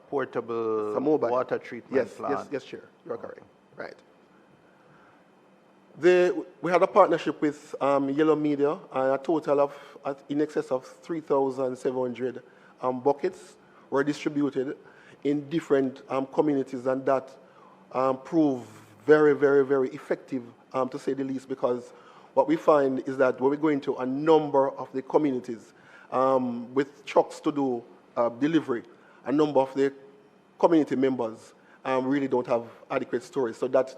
portable water treatment plant. Yes, Chair. You're correct. Right. We had a partnership with Yellow Media, and a total of in excess of 3,700 buckets were distributed in different communities, and that proved very, very, very effective, to say the least, because what we find is that when we go into a number of the communities with trucks to do delivery, a number of the community members really don't have adequate storage. So that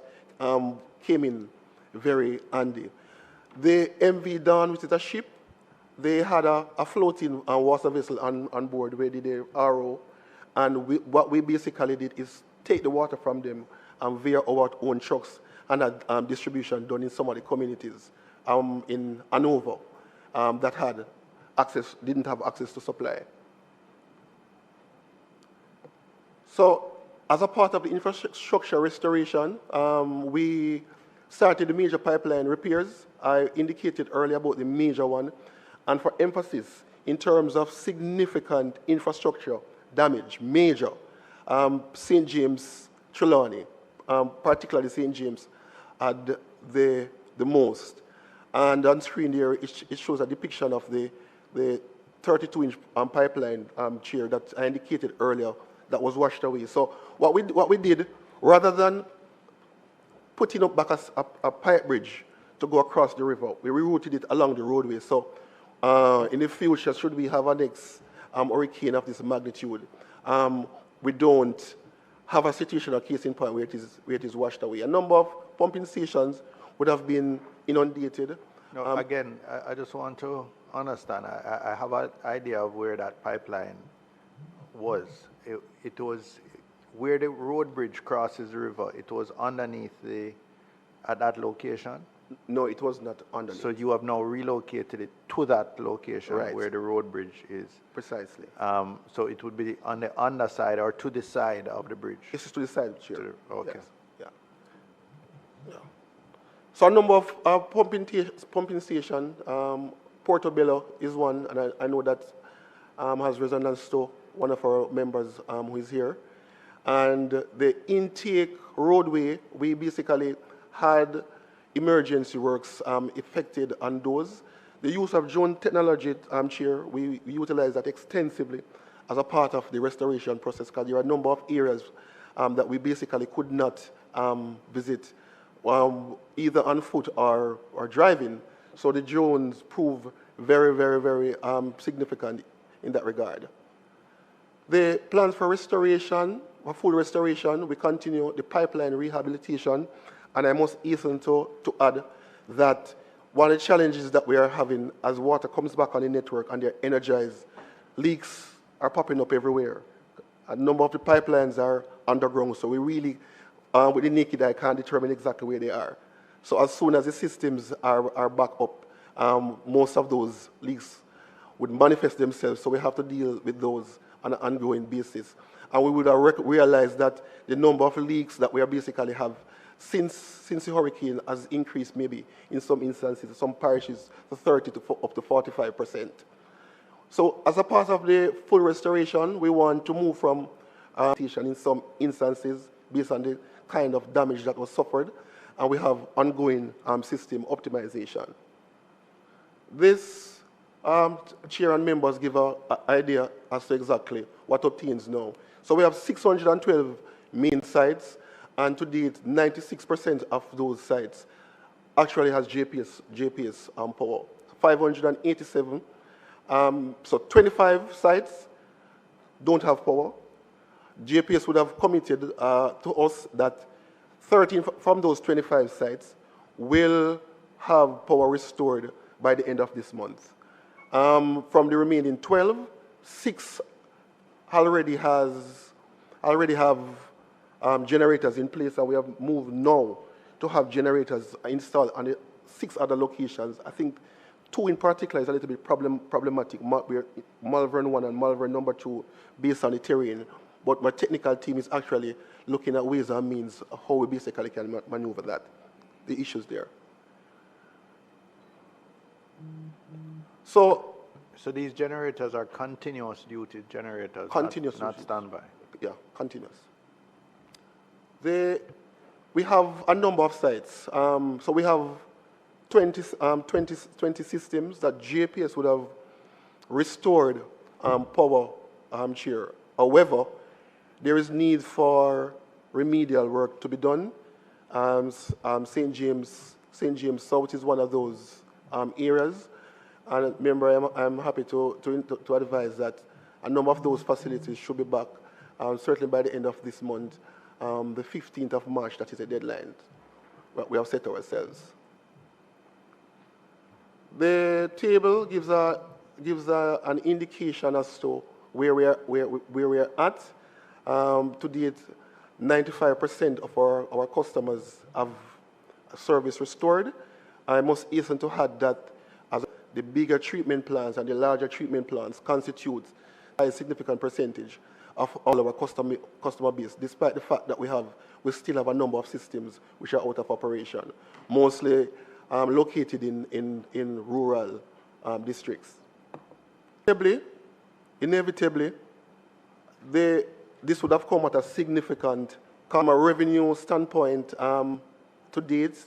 came in very handy. The MV Dawn, which is a ship, they had a floating water vessel on board where they did RO, and what we basically did is take the water from them via our own trucks and had distribution done in some of the communities in Hanover that had didn't have access to supply. So as a part of the infrastructure restoration, we started the major pipeline repairs. I indicated earlier about the major one. And for emphasis, in terms of significant infrastructure damage, major, St. James, Trelawney, particularly St. James, had the most. And on screen there, it shows a depiction of the 32-inch pipeline chair that I indicated earlier that was washed away. So what we did, rather than putting up back a pipe bridge to go across the river, we rerouted it along the roadway. So in the future, should we have a next hurricane of this magnitude, we don't have a situation or case in point where it is washed away. A number of pumping stations would have been inundated. No, again, I just want to understand. I have an idea of where that pipeline was. It was where the road bridge crosses the river. It was underneath at that location. No, it was not underneath. So you have now relocated it to that location, right, where the road bridge is. Precisely. So it would be on the underside or to the side of the bridge. This is to the side, Chair. Okay. Yes. Yeah. So a number of pumping station. Portobello is one, and I know that has resonance to one of our members who is here. And the intake roadway, we basically had emergency works effected on those. The use of drone technology, Chair, we utilize that extensively as a part of the restoration process, because there are a number of areas that we basically could not visit either on foot or driving. So the drones prove very, very, very significant in that regard. The plans for restoration, for full restoration, we continue the pipeline rehabilitation, and I must hasten to add that one of the challenges that we are having as water comes back on the network and they're energized, leaks are popping up everywhere. A number of the pipelines are underground, so we really, with the naked eye, can't determine exactly where they are. So as soon as the systems are back up, most of those leaks would manifest themselves, so we have to deal with those on an ongoing basis. And we would have realized that the number of leaks that we basically have since the hurricane has increased maybe in some instances, some parishes, to 30 to up to 45%. So as a part of the full restoration, we want to move from in some instances based on the kind of damage that was suffered, and we have ongoing system optimization. This Chair and members give an idea as to exactly what obtains now. So we have 612 main sites, and to date, 96% of those sites actually has JPS power. 587, so 25 sites don't have power. JPS would have committed to us that 13 from those 25 sites will have power restored by the end of this month. From the remaining 12, 6 already have generators in place, and we have moved now to have generators installed on the 6 other locations. I think 2 in particular is a little bit problematic, Malvern 1 and Malvern number 2, based on the terrain. But my technical team is actually looking at ways and means of how we basically can maneuver that, the issues there. So these generators are continuous duty generators, not standby? Yeah, continuous. We have a number of sites. So we have 20 systems that JPS would have restored power share. However, there is need for remedial work to be done. St. James South is one of those areas. And remember, I'm happy to advise that a number of those facilities should be back, certainly by the end of this month, the 15th of March, that is a deadline we have set ourselves. The table gives an indication as to where we are at. To date, 95% of our customers have service restored. I must hasten to add that as the bigger treatment plants and the larger treatment plants constitute a significant percentage of all our customer base, despite the fact that we still have a number of systems which are out of operation, mostly located in rural districts. Inevitably, this would have come at a significant, from a revenue standpoint, to date,